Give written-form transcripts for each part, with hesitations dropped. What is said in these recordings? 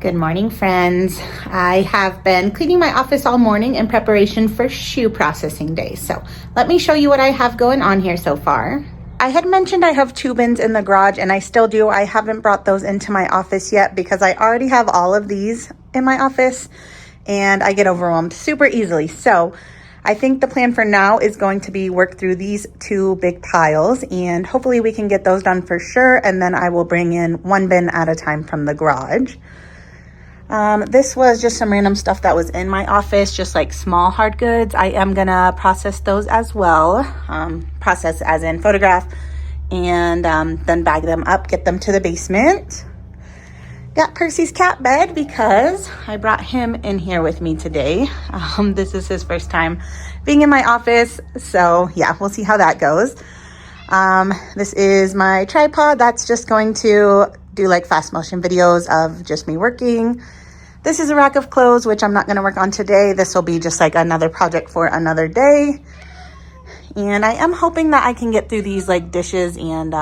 Good morning, friends. I have been cleaning my office all morning in preparation for shoe processing day. So let me show you what I have going on here so far. I had mentioned I have 2 bins in the garage, and I still do. I haven't brought those into my office yet because I already have all of these in my office and I get overwhelmed super easily. So I think the plan for now is going to be work through these 2 big piles, and hopefully we can get those done for sure. And then I will bring in 1 bin at a time from the garage. This was just some random stuff that was in my office, just like small hard goods. I am gonna process those as well. Process as in photograph, and then bag them up, get them to the basement. Got Percy's cat bed because I brought him in here with me today. This is his first time being in my office, so yeah, we'll see how that goes. This is my tripod. That's just going to do like fast motion videos of just me working. This is a rack of clothes, which I'm not going to work on today. This will be just like another project for another day. And I am hoping that I can get through these like dishes and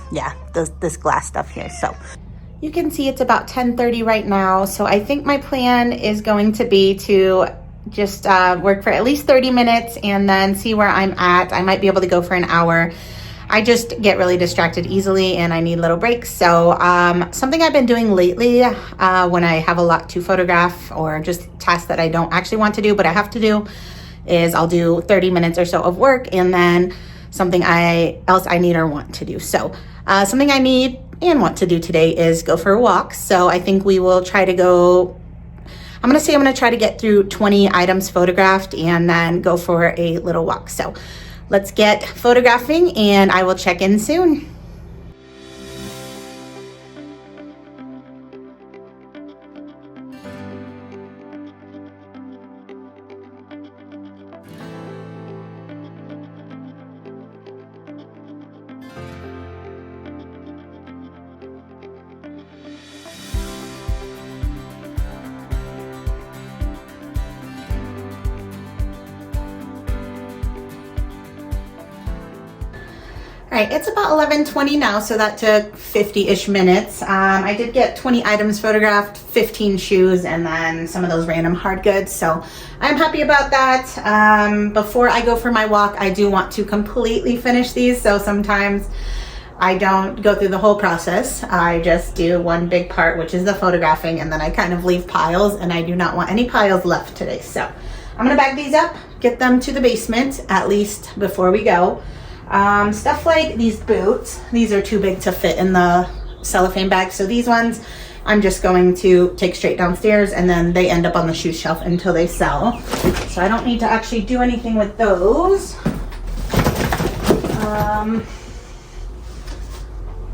yeah, this glass stuff here. So you can see it's about 10:30 right now. So I think my plan is going to be to just work for at least 30 minutes and then see where I'm at. I might be able to go for an hour. I just get really distracted easily and I need little breaks. So something I've been doing lately when I have a lot to photograph or just tasks that I don't actually want to do but I have to do is I'll do 30 minutes or so of work and then something else I need or want to do. So something I need and want to do today is go for a walk. So I think we will try to go, I'm gonna try to get through 20 items photographed and then go for a little walk. So let's get photographing and I will check in soon. All right, it's about 11:20 now, so that took 50-ish minutes. I did get 20 items photographed, 15 shoes, and then some of those random hard goods. So I'm happy about that. Before I go for my walk, I do want to completely finish these. So sometimes I don't go through the whole process. I just do one big part, which is the photographing, and then I kind of leave piles, and I do not want any piles left today. So I'm gonna bag these up, get them to the basement, at least before we go. Stuff like these boots, these are too big to fit in the cellophane bag, so these ones I'm just going to take straight downstairs and then they end up on the shoe shelf until they sell, so I don't need to actually do anything with those.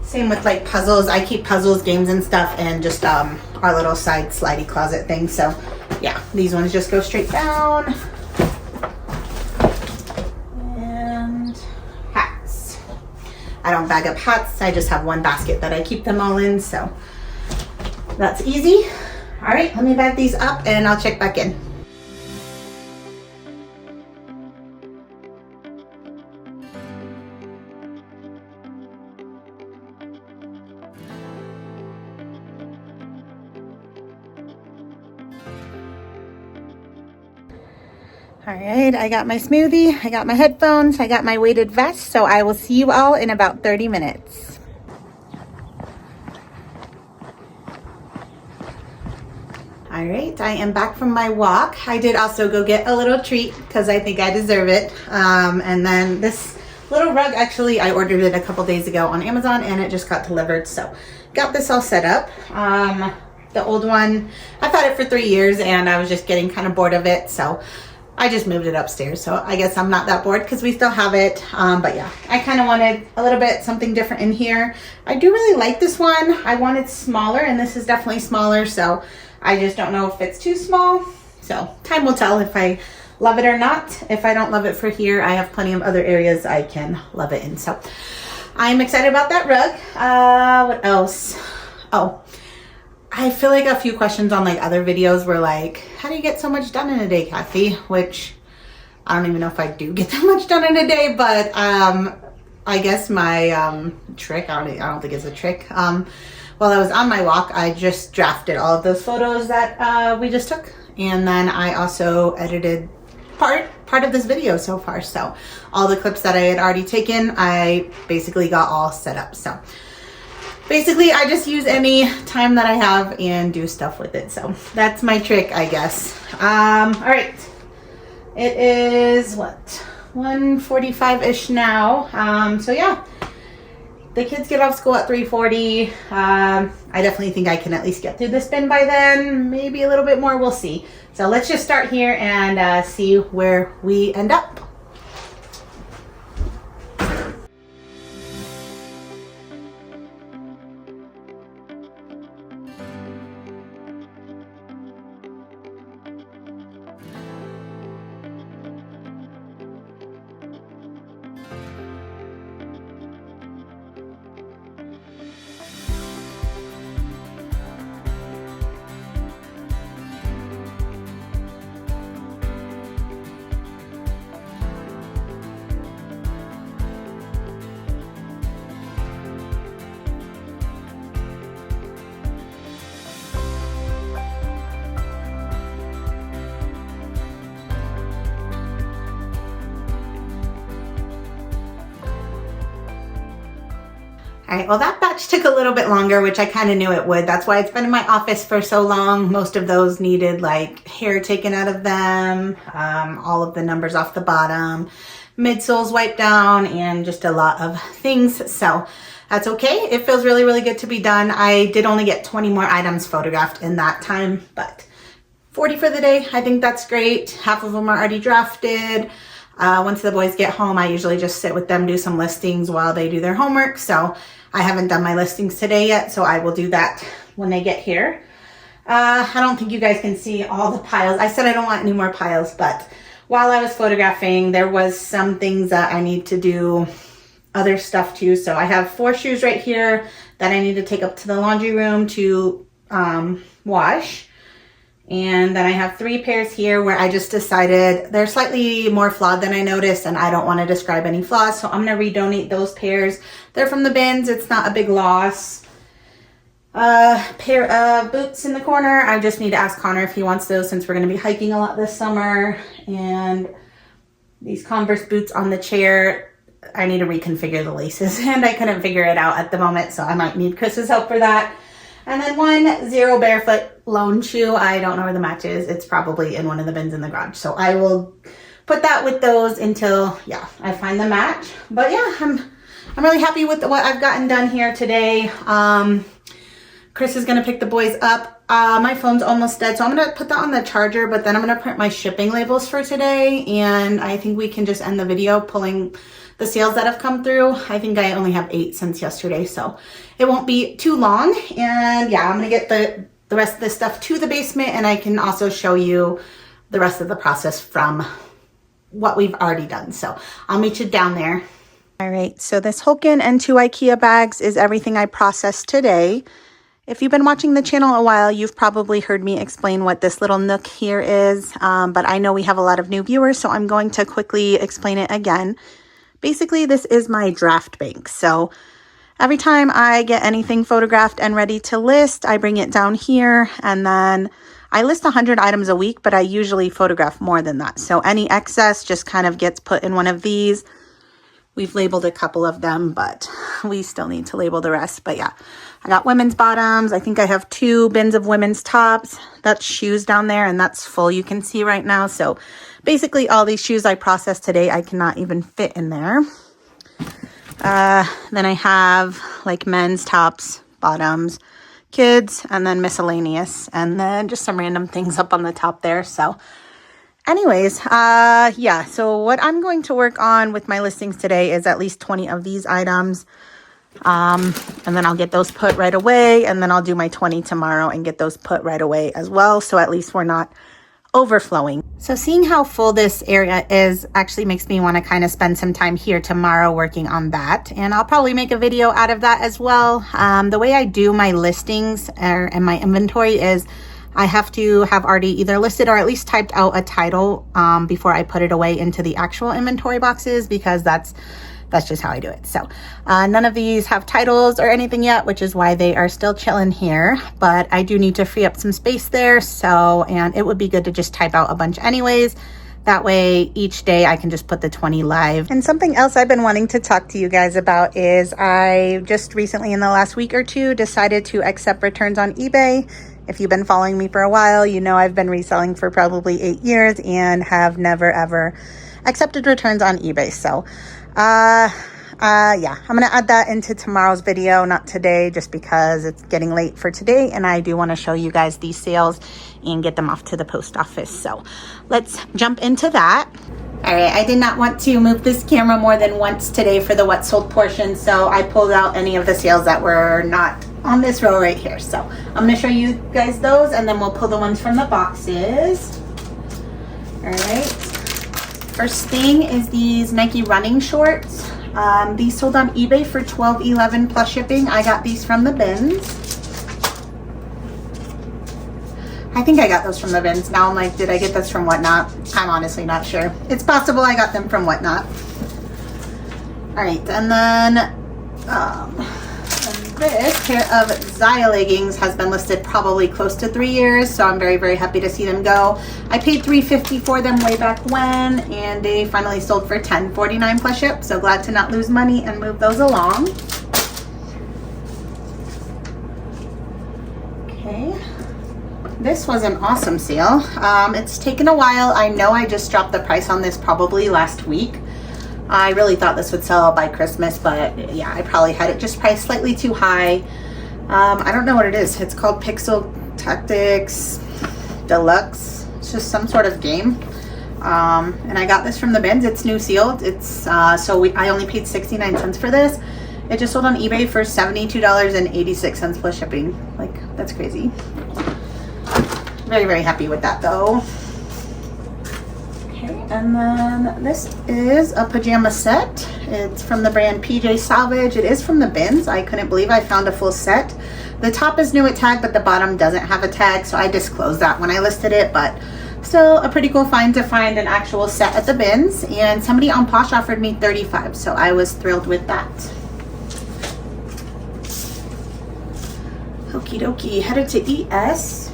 Same with like puzzles. I keep puzzles, games and stuff, and just our little side slidey closet thing. So yeah, these ones just go straight down. I don't bag up hats, I just have one basket that I keep them all in, so that's easy. All right, let me bag these up and I'll check back in. All right, I got my smoothie, I got my headphones, I got my weighted vest, so I will see you all in about 30 minutes. All right, I am back from my walk. I did also go get a little treat because I think I deserve it. And then this little rug, actually, I ordered it a couple days ago on Amazon and it just got delivered. So got this all set up. The old one, I've had it for 3 years and I was just getting kind of bored of it. So I just moved it upstairs, so I guess I'm not that bored because we still have it. But yeah, I kind of wanted a little bit something different in here. I do really like this one. I wanted smaller, and this is definitely smaller, so I just don't know if it's too small. So time will tell if I love it or not. If I don't love it for here, I have plenty of other areas I can love it in. So I'm excited about that rug. What else? Oh, I feel like a few questions on like other videos were like, how do you get so much done in a day, Kathy? Which I don't even know if I do get that much done in a day, but I guess my trick, I don't think it's a trick. Well, while I was on my walk, I just drafted all of those photos that we just took. And then I also edited part of this video so far. So all the clips that I had already taken, I basically got all set up. So basically I just use any time that I have and do stuff with it. So that's my trick, I guess. All right. It is what? 1:45-ish now. So yeah, the kids get off school at 3:40. I definitely think I can at least get through this bin by then, maybe a little bit more, we'll see. So let's just start here and see where we end up. All right, well, that batch took a little bit longer, which I kind of knew it would. That's why it's been in my office for so long. Most of those needed like hair taken out of them, all of the numbers off the bottom, midsoles wiped down, and just a lot of things. So that's okay. It feels really, really good to be done. I did only get 20 more items photographed in that time, but 40 for the day. I think that's great. Half of them are already drafted. Once the boys get home, I usually just sit with them, do some listings while they do their homework. So I haven't done my listings today yet, so I will do that when they get here. I don't think you guys can see all the piles. I said I don't want any more piles, but while I was photographing, there was some things that I need to do other stuff too. So I have 4 shoes right here that I need to take up to the laundry room to wash. And then I have 3 pairs here where I just decided they're slightly more flawed than I noticed, and I don't want to describe any flaws. So I'm going to redonate those pairs. They're from the bins. It's not a big loss. Pair of boots in the corner. I just need to ask Connor if he wants those since we're going to be hiking a lot this summer. And these Converse boots on the chair. I need to reconfigure the laces and I couldn't figure it out at the moment. So I might need Chris's help for that. And then 1 zero barefoot lone shoe. I don't know where the match is. It's probably in one of the bins in the garage. So I will put that with those until, yeah, I find the match. But yeah, I'm really happy with what I've gotten done here today. Chris is going to pick the boys up. My phone's almost dead, so I'm going to put that on the charger, but then I'm going to print my shipping labels for today. And I think we can just end the video pulling the sales that have come through. I think I only have 8 since yesterday, so it won't be too long. And yeah, I'm going to get the rest of this stuff to the basement, and I can also show you the rest of the process from what we've already done. So I'll meet you down there. All right, so this Hulken and 2 IKEA bags is everything I processed today. If you've been watching the channel a while, you've probably heard me explain what this little nook here is, but I know we have a lot of new viewers, so I'm going to quickly explain it again. Basically, this is my draft bank. So every time I get anything photographed and ready to list, I bring it down here, and then I list 100 items a week, but I usually photograph more than that. So any excess just kind of gets put in one of these. We've labeled a couple of them, but we still need to label the rest. But yeah, I got women's bottoms. I think I have 2 bins of women's tops. That's shoes down there, and that's full, you can see right now. So basically all these shoes I processed today, I cannot even fit in there. Then I have like men's tops, bottoms, kids, and then miscellaneous, and then just some random things up on the top there. So anyways, yeah, so what I'm going to work on with my listings today is at least 20 of these items. And then I'll get those put right away, and then I'll do my 20 tomorrow and get those put right away as well. So at least we're not overflowing. So seeing how full this area is actually makes me want to kind of spend some time here tomorrow working on that. And I'll probably make a video out of that as well. The way I do my listings and my inventory is I have to have already either listed or at least typed out a title before I put it away into the actual inventory boxes, because that's that's just how I do it. So none of these have titles or anything yet, which is why they are still chilling here, but I do need to free up some space there. So, and it would be good to just type out a bunch anyways. That way each day I can just put the 20 live. And something else I've been wanting to talk to you guys about is I just recently in the last week or two decided to accept returns on eBay. If you've been following me for a while, you know I've been reselling for probably 8 years and have never ever accepted returns on eBay. So yeah, I'm gonna add that into tomorrow's video, not today, just because it's getting late for today and I do want to show you guys these sales and get them off to the post office. So let's jump into that. All right, I did not want to move this camera more than once today for the what sold portion, so I pulled out any of the sales that were not on this row right here. So I'm gonna show you guys those and then we'll pull the ones from the boxes. All right, first thing is these Nike running shorts. These sold on eBay for $12.11 plus shipping. I got these from the bins. I think I got those from the bins. Now I'm like, did I get those from Whatnot? I'm honestly not sure. It's possible I got them from Whatnot. All right, and then this pair of Zaya leggings has been listed probably close to 3 years, so I'm very, very happy to see them go. I paid $3.50 for them way back when, and they finally sold for $10.49 plus ship, so glad to not lose money and move those along. Okay. This was an awesome sale. It's taken a while. I know I just dropped the price on this probably last week. I really thought this would sell by Christmas, but yeah, I probably had it just priced slightly too high. I don't know what it is. It's called Pixel Tactics Deluxe. It's just some sort of game. And I got this from the bins. It's new sealed. It's I only paid 69 cents for this. It just sold on eBay for $72.86 plus shipping. Like, that's crazy. Very, very happy with that though. Okay, and then this is a pajama set. It's from the brand PJ Salvage. It is from the bins. I couldn't believe I found a full set. The top is new at tag, but the bottom doesn't have a tag, so I disclosed that when I listed it, but still a pretty cool find to find an actual set at the bins. And somebody on Posh offered me $35, so I was thrilled with that. Okie dokie, headed to ES.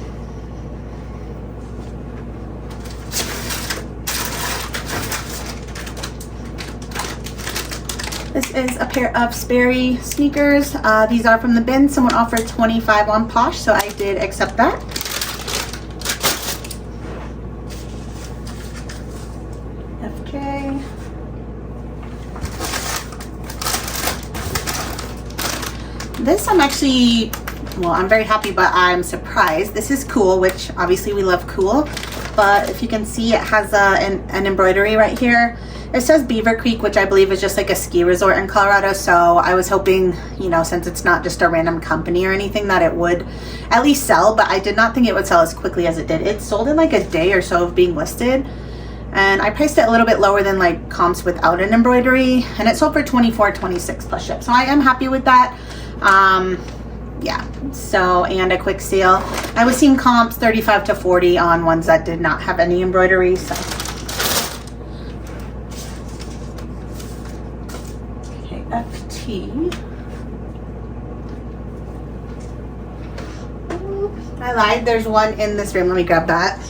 This is a pair of Sperry sneakers. These are from the bin. Someone offered $25 on Posh, so I did accept that. FJ. This I'm actually, well, I'm very happy, but I'm surprised. This is Cool, which obviously we love Cool, but if you can see, it has an embroidery right here. It says Beaver Creek, which I believe is just like a ski resort in Colorado. So I was hoping, you know, since it's not just a random company or anything, that it would at least sell, but I did not think it would sell as quickly as it did. It sold in like a day or so of being listed, and I priced it a little bit lower than like comps without an embroidery, and it sold for $24.26 plus ship. So I am happy with that. Yeah, so, and a quick sale. I was seeing comps 35 to 40 on ones that did not have any embroidery, so. FT. I lied, there's one in this room. Let me grab that.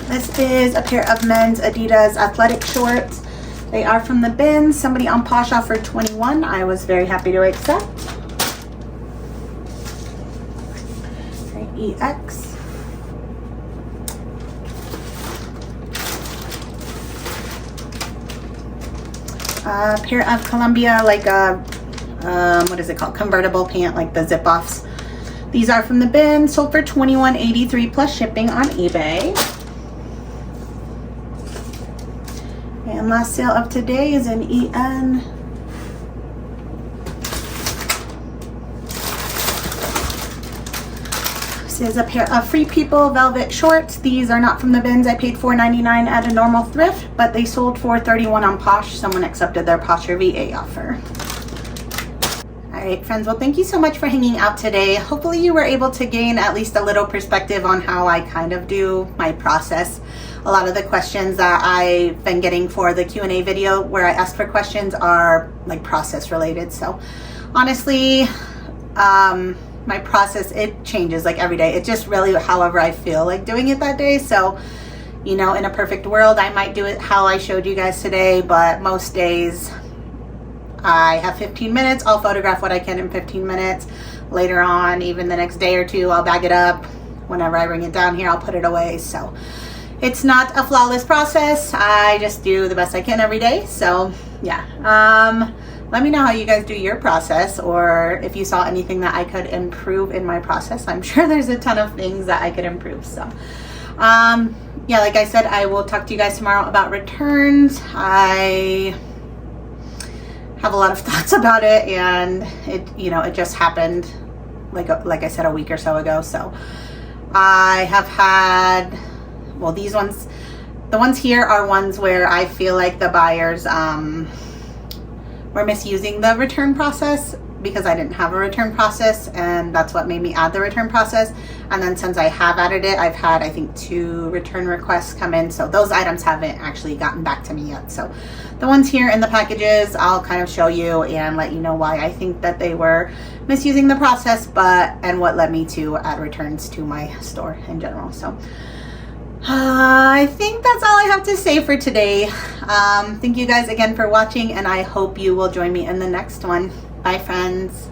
This is a pair of men's Adidas athletic shorts. They are from the bin. Somebody on Posh offered $21. I was very happy to accept. Okay, EX. A pair of Columbia, like a, what is it called? Convertible pant, like the zip offs. These are from the bin, sold for $21.83 plus shipping on eBay. And last sale of today is an EN. This is a pair of Free People velvet shorts. These are not from the bins. I paid $4.99 at a normal thrift, but they sold for $31 on Posh. Someone accepted their Posh or VA offer. All right, friends, well, thank you so much for hanging out today. Hopefully you were able to gain at least a little perspective on how I kind of do my process. A lot of the questions that I've been getting for the Q&A video where I ask for questions are like process related. So honestly, my process, it changes like every day. It's just really however I feel like doing it that day. So, you know, in a perfect world, I might do it how I showed you guys today, but most days I have 15 minutes. I'll photograph what I can in 15 minutes. Later on, even the next day or two, I'll bag it up. Whenever I bring it down here, I'll put it away. So it's not a flawless process. I just do the best I can every day. So yeah, let me know how you guys do your process, or if you saw anything that I could improve in my process. I'm sure there's a ton of things that I could improve. So yeah, like I said, I will talk to you guys tomorrow about returns. I have a lot of thoughts about it, and it just happened like I said, a week or so ago. So I have had, well, these ones, the ones here are ones where I feel like the buyers were misusing the return process because I didn't have a return process, and that's what made me add the return process. And then since I have added it, I've had, I think, 2 return requests come in. So those items haven't actually gotten back to me yet. So the ones here in the packages, I'll kind of show you and let you know why I think that they were misusing the process, and what led me to add returns to my store in general. So I think that's all I have to say for today. Thank you guys again for watching, and I hope you will join me in the next one. Bye, friends.